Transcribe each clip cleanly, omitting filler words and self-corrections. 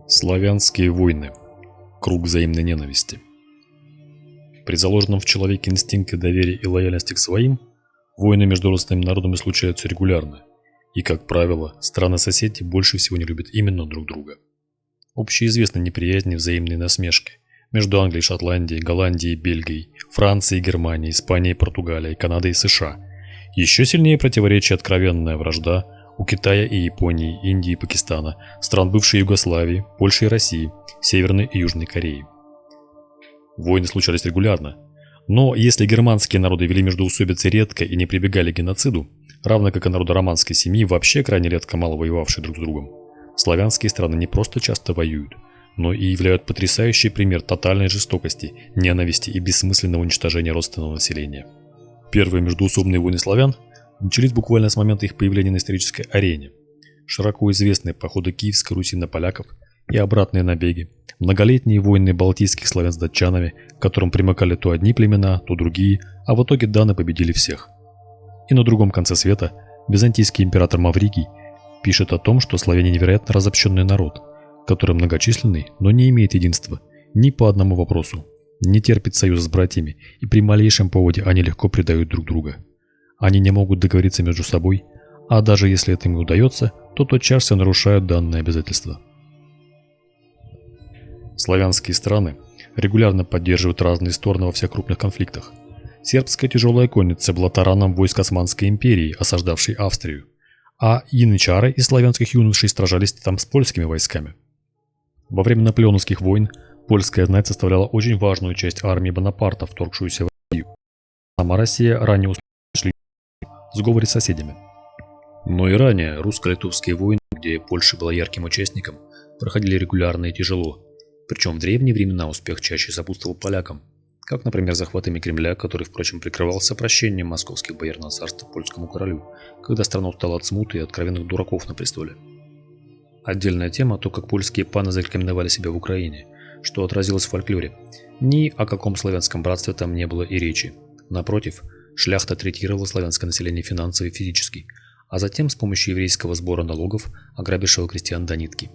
Славянские войны. Круг взаимной ненависти. При заложенном в человеке инстинкте доверия и лояльности к своим, войны между родственными народами случаются регулярно, и, как правило, страны-соседи больше всего не любят именно друг друга. Общеизвестны неприязни и взаимные насмешки между Англией и Шотландией, Голландией и Бельгией, Францией и Германией, Испанией и Португалией, Канадой и США. Еще сильнее противоречия откровенная вражда у Китая и Японии, Индии и Пакистана, стран бывшей Югославии, Польши и России, Северной и Южной Кореи. Войны случались регулярно, но если германские народы вели междоусобицы редко и не прибегали к геноциду, равно как и народы романской семьи, вообще крайне редко мало воевавшие друг с другом, славянские страны не просто часто воюют, но и являют потрясающий пример тотальной жестокости, ненависти и бессмысленного уничтожения родственного населения. Первые междоусобные войны славян начались буквально с момента их появления на исторической арене. Широко известные походы Киевской Руси на поляков и обратные набеги, многолетние войны балтийских славян с датчанами, к которым примыкали то одни племена, то другие, а в итоге даны победили всех. И на другом конце света византийский император Маврикий пишет о том, что славяне невероятно разобщенный народ, который многочисленный, но не имеет единства ни по одному вопросу, не терпит союза с братьями, и при малейшем поводе они легко предают друг друга. Они не могут договориться между собой, а даже если это им и удается, то тотчас нарушают данное обязательство. Славянские страны регулярно поддерживают разные стороны во всех крупных конфликтах. Сербская тяжелая конница была тараном войск Османской империи, осаждавшей Австрию, а янычары из славянских юношей сражались там с польскими войсками. Во время наполеоновских войн польская знать составляла очень важную часть армии Бонапарта, вторгшуюся в Россию. Сама Россия ранее ушла в сговоре с соседями. Но и ранее русско-литовские войны, где Польша была ярким участником, проходили регулярно и тяжело. Причем в древние времена успех чаще сопутствовал полякам, как, например, захватами Кремля, который, впрочем, прикрывался прощением московских бояр на царство польскому королю, когда страна устала от смуты и откровенных дураков на престоле. Отдельная тема – то, как польские паны зарекомендовали себя в Украине, что отразилось в фольклоре. Ни о каком славянском братстве там не было и речи. Напротив, шляхта третировала славянское население финансово и физически, а затем с помощью еврейского сбора налогов ограбившего крестьян до нитки.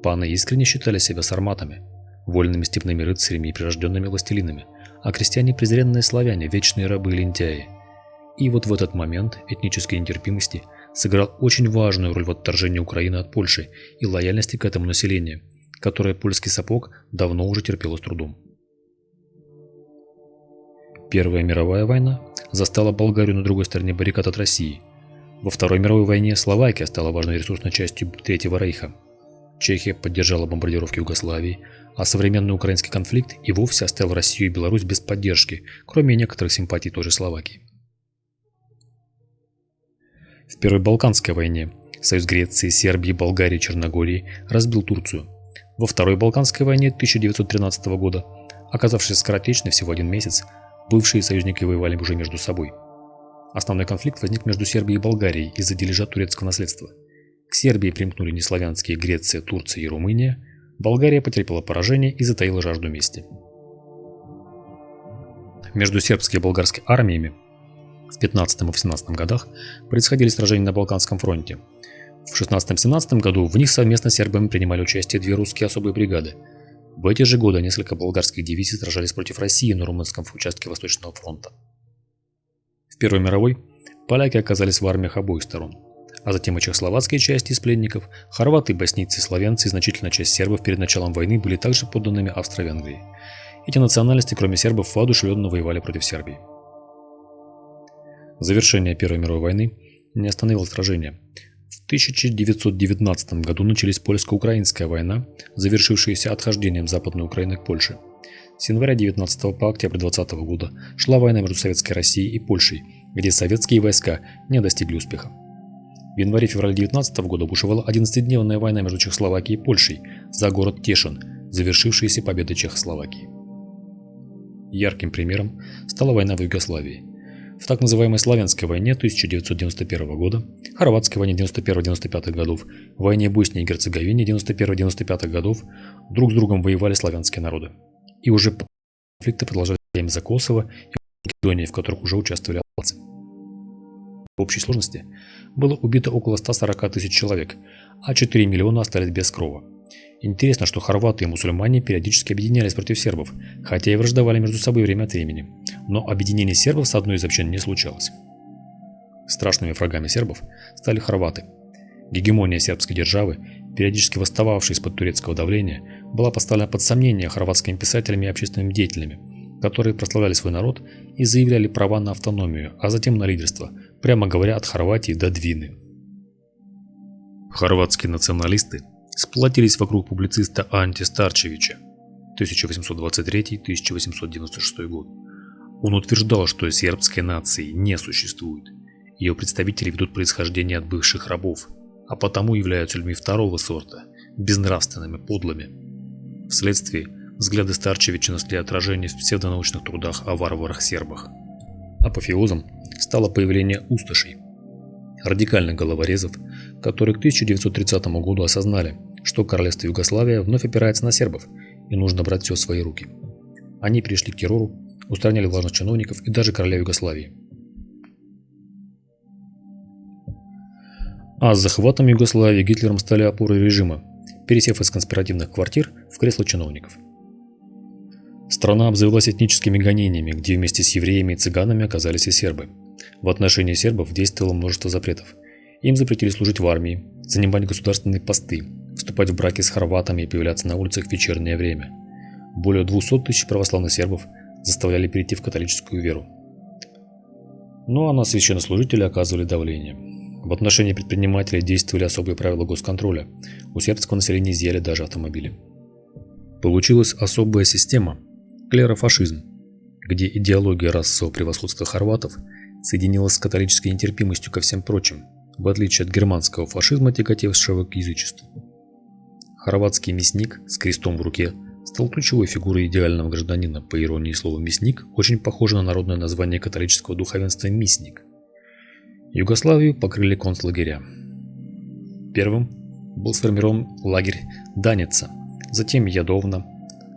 Паны искренне считали себя сарматами, вольными степными рыцарями и прирожденными властелинами, а крестьяне – презренные славяне, вечные рабы и лентяи. И вот в этот момент этнической нетерпимости сыграл очень важную роль в отторжении Украины от Польши и лояльности к этому населению, которое польский сапог давно уже терпело с трудом. Первая мировая война застала Болгарию на другой стороне баррикад от России. Во Второй мировой войне Словакия стала важной ресурсной частью Третьего рейха. Чехия поддержала бомбардировки Югославии, а современный украинский конфликт и вовсе оставил Россию и Беларусь без поддержки, кроме некоторых симпатий той же Словакии. В Первой Балканской войне союз Греции, Сербии, Болгарии и Черногории разбил Турцию. Во Второй Балканской войне 1913 года, оказавшись скоротечной всего один месяц, бывшие союзники воевали уже между собой. Основной конфликт возник между Сербией и Болгарией из-за дележа турецкого наследства. К Сербии примкнули неславянские Греция, Турция и Румыния. Болгария потерпела поражение и затаила жажду мести. Между сербской и болгарской армиями в 15 и в 17 годах происходили сражения на Балканском фронте. В 16-17 году в них совместно с сербами принимали участие две русские особые бригады. В эти же годы несколько болгарских дивизий сражались против России на румынском участке Восточного фронта. В Первой мировой поляки оказались в армиях обоих сторон, а затем и чехословацкие части из пленников, хорваты, боснийцы, славянцы и значительная часть сербов перед началом войны были также подданными Австро-Венгрии. Эти национальности, кроме сербов, воодушевленно воевали против Сербии. Завершение Первой мировой войны не остановило сражения. В 1919 году началась польско-украинская война, завершившаяся отхождением Западной Украины к Польше. С января 19 по октябрь 20 года шла война между Советской Россией и Польшей, где советские войска не достигли успеха. В январе-феврале 19 года бушевала 11-дневная война между Чехословакией и Польшей за город Тешин, завершившаяся победой Чехословакии. Ярким примером стала война в Югославии. В так называемой Славянской войне 1991 года, Хорватской войне 91-95 годов, войне Боснии и Герцеговине 91-95 годов друг с другом воевали славянские народы. И уже конфликты продолжались за Косово и Македония, в которых уже участвовали албанцы. В общей сложности было убито около 140 тысяч человек, а 4 миллиона остались без крова. Интересно, что хорваты и мусульмане периодически объединялись против сербов, хотя и враждовали между собой время от времени. Но объединение сербов с одной из общин не случалось. Страшными врагами сербов стали хорваты. Гегемония сербской державы, периодически восстававшей из-под турецкого давления, была поставлена под сомнение хорватскими писателями и общественными деятелями, которые прославляли свой народ и заявляли права на автономию, а затем на лидерство, прямо говоря, от Хорватии до Двины. Хорватские националисты сплотились вокруг публициста Анте Старчевича 1823-1896 год. Он утверждал, что сербской нации не существует. Ее представители ведут происхождение от бывших рабов, а потому являются людьми второго сорта, безнравственными, подлыми. Вследствие взгляды Старчевича нашли отражение в псевдонаучных трудах о варварах-сербах. Апофеозом стало появление усташей, радикальных головорезов, которые к 1930 году осознали, что королевство Югославия вновь опирается на сербов и нужно брать все в свои руки. Они пришли к террору, устраняли властных чиновников и даже короля Югославии. А с захватом Югославии Гитлером стали опорой режима, пересев из конспиративных квартир в кресло чиновников. Страна обзавелась этническими гонениями, где вместе с евреями и цыганами оказались и сербы. В отношении сербов действовало множество запретов. Им запретили служить в армии, занимать государственные посты, вступать в браки с хорватами и появляться на улицах в вечернее время. Более 200 тысяч православных сербов заставляли перейти в католическую веру. Ну а на священнослужителей оказывали давление. В отношении предпринимателей действовали особые правила госконтроля. У сербского населения изъяли даже автомобили. Получилась особая система – клерофашизм, где идеология расового превосходства хорватов соединилась с католической нетерпимостью ко всем прочим, в отличие от германского фашизма, тяготевшего к язычеству. Хорватский мясник с крестом в руке стал ключевой фигурой идеального гражданина. По иронии слова «мясник» очень похоже на народное название католического духовенства «мисник». Югославию покрыли концлагеря. Первым был сформирован лагерь Даница, затем Ядовна,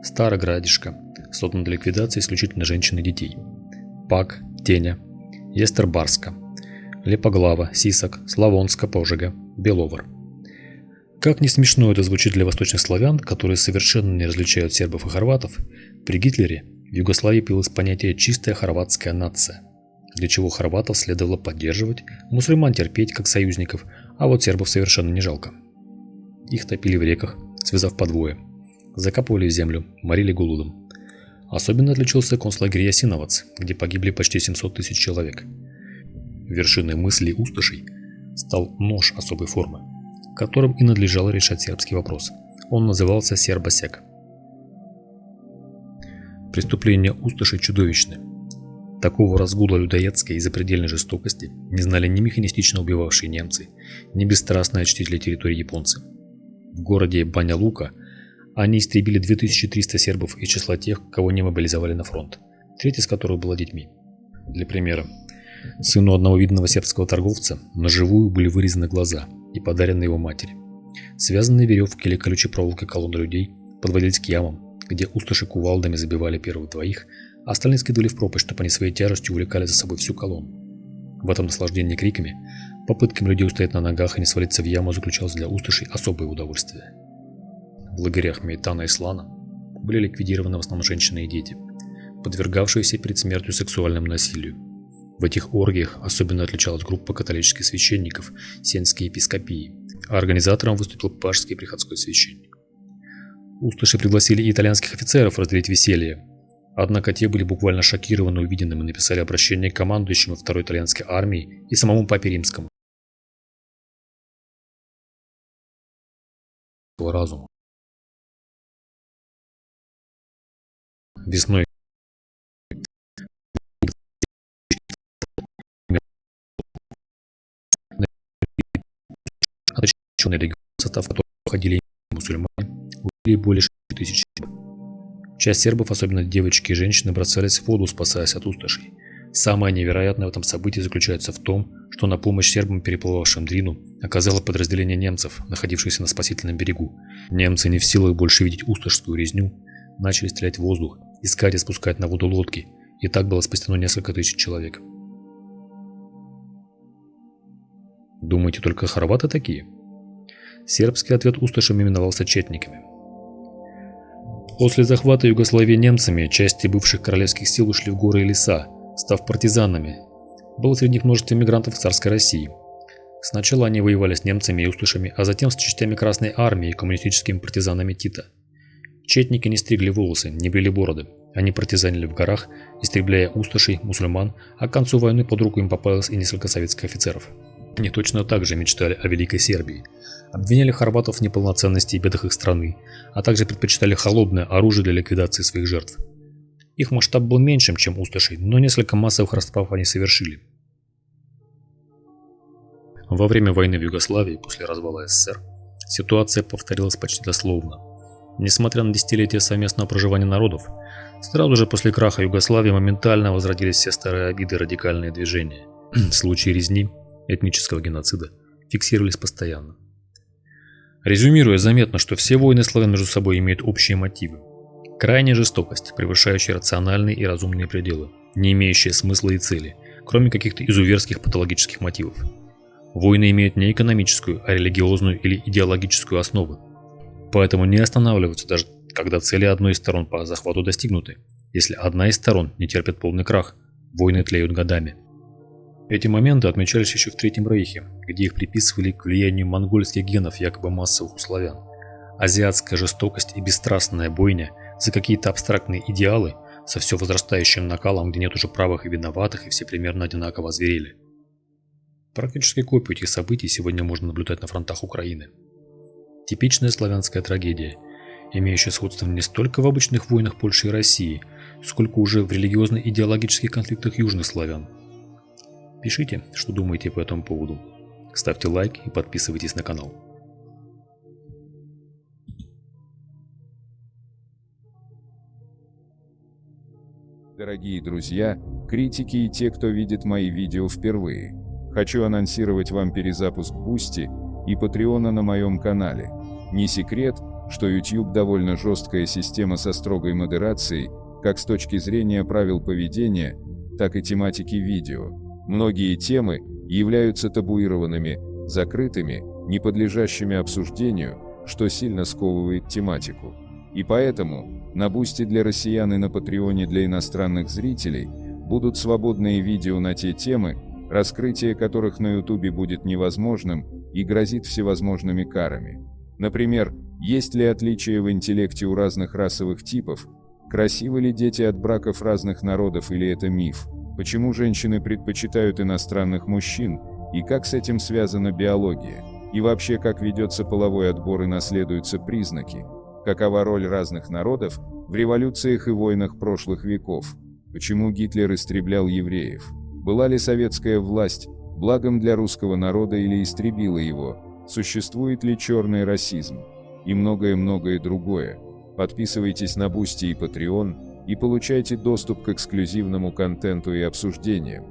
Староградишка, создан для ликвидации исключительно женщин и детей, Пак, Теня, Естербарска, Лепоглава, Сисак, Славонска, Пожега, Беловар. Как не смешно это звучит для восточных славян, которые совершенно не различают сербов и хорватов, при Гитлере в Югославии появилось понятие «чистая хорватская нация», для чего хорватов следовало поддерживать, мусульман терпеть как союзников, а вот сербов совершенно не жалко. Их топили в реках, связав по двое, закапывали в землю, морили голодом. Особенно отличился концлагерь Ясиновац, где погибли почти 700 тысяч человек. Вершиной мыслей усташей стал нож особой формы, которым и надлежало решать сербский вопрос. Он назывался сербосек. Преступления усташей чудовищны. Такого разгула людоедской и запредельной жестокости не знали ни механистично убивавшие немцы, ни бесстрастные очтители территории японцы. В городе Баня-Лука они истребили 2300 сербов из числа тех, кого не мобилизовали на фронт, треть из которых была детьми. Для примера, сыну одного видного сербского торговца наживую были вырезаны глаза и подарены его матери. Связанные веревки или колючей проволокой колонны людей подводились к ямам, где усташи кувалдами забивали первых двоих, а остальные скидывали в пропасть, чтобы они своей тяжестью увлекали за собой всю колонну. В этом наслаждении криками, попытками людей устоять на ногах и не свалиться в яму заключалось для усташей особое удовольствие. В лагерях Мейтана и Слана были ликвидированы в основном женщины и дети, подвергавшиеся перед смертью сексуальному насилию. В этих оргиях особенно отличалась группа католических священников Сенской епископии, а организатором выступил пажский приходской священник. Усташи пригласили и итальянских офицеров разделить веселье, однако те были буквально шокированы увиденным и написали обращение к командующему второй итальянской армией и самому папе римскому. Разуму. Весной оточенный регион, в состав которого входили мусульмане, убили более 6 тысяч сербов. Часть сербов, особенно девочки и женщины, бросались в воду, спасаясь от усташей. Самое невероятное в этом событии заключается в том, что на помощь сербам, переплывавшим Дрину, оказало подразделение немцев, находившихся на спасительном берегу. Немцы, не в силах больше видеть усташскую резню, начали стрелять в воздух, искать и спускать на воду лодки, и так было спасено несколько тысяч человек. Думаете, только хорваты такие? Сербский ответ усташами именовался четниками. После захвата Югославии немцами части бывших королевских сил ушли в горы и леса, став партизанами. Было среди них множество мигрантов царской России. Сначала они воевали с немцами и усташами, а затем с частями Красной Армии и коммунистическими партизанами Тита. Четники не стригли волосы, не брили бороды. Они партизанили в горах, истребляя усташей, мусульман, а к концу войны под руку им попалось и несколько советских офицеров. Они точно так же мечтали о Великой Сербии. Обвиняли хорватов в неполноценности и бедах их страны, а также предпочитали холодное оружие для ликвидации своих жертв. Их масштаб был меньшим, чем усташей, но несколько массовых расправ они совершили. Во время войны в Югославии после развала СССР ситуация повторилась почти дословно. Несмотря на десятилетия совместного проживания народов, сразу же после краха Югославии моментально возродились все старые обиды и радикальные движения. Случаи резни, этнического геноцида фиксировались постоянно. Резюмируя, заметно, что все войны славян между собой имеют общие мотивы. Крайняя жестокость, превышающая рациональные и разумные пределы, не имеющая смысла и цели, кроме каких-то изуверских патологических мотивов. Войны имеют не экономическую, а религиозную или идеологическую основу. Поэтому не останавливаются даже когда цели одной из сторон по захвату достигнуты. Если одна из сторон не терпит полный крах, войны тлеют годами. Эти моменты отмечались еще в Третьем Рейхе, где их приписывали к влиянию монгольских генов якобы массовых у славян. Азиатская жестокость и бесстрастная бойня за какие-то абстрактные идеалы со все возрастающим накалом, где нет уже правых и виноватых, и все примерно одинаково озверели. Практически копию этих событий сегодня можно наблюдать на фронтах Украины. Типичная славянская трагедия, имеющая сходство не столько в обычных войнах Польши и России, сколько уже в религиозно-идеологических конфликтах южных славян. Пишите, что думаете по этому поводу. Ставьте лайк и подписывайтесь на канал. Дорогие друзья, критики и те, кто видит мои видео впервые, хочу анонсировать вам перезапуск Boosty и Patreon на моем канале. Не секрет, что YouTube довольно жесткая система со строгой модерацией, как с точки зрения правил поведения, так и тематики видео. Многие темы являются табуированными, закрытыми, не подлежащими обсуждению, что сильно сковывает тематику. И поэтому на Boosty для россиян и на Патреоне для иностранных зрителей будут свободные видео на те темы, раскрытие которых на YouTube будет невозможным и грозит всевозможными карами. Например, есть ли отличия в интеллекте у разных расовых типов, красивы ли дети от браков разных народов или это миф, почему женщины предпочитают иностранных мужчин и как с этим связана биология, и вообще как ведется половой отбор и наследуются признаки, какова роль разных народов в революциях и войнах прошлых веков, почему Гитлер истреблял евреев, была ли советская власть благом для русского народа или истребила его, существует ли черный расизм, и многое-многое другое. Подписывайтесь на Boosty и Patreon и получайте доступ к эксклюзивному контенту и обсуждениям.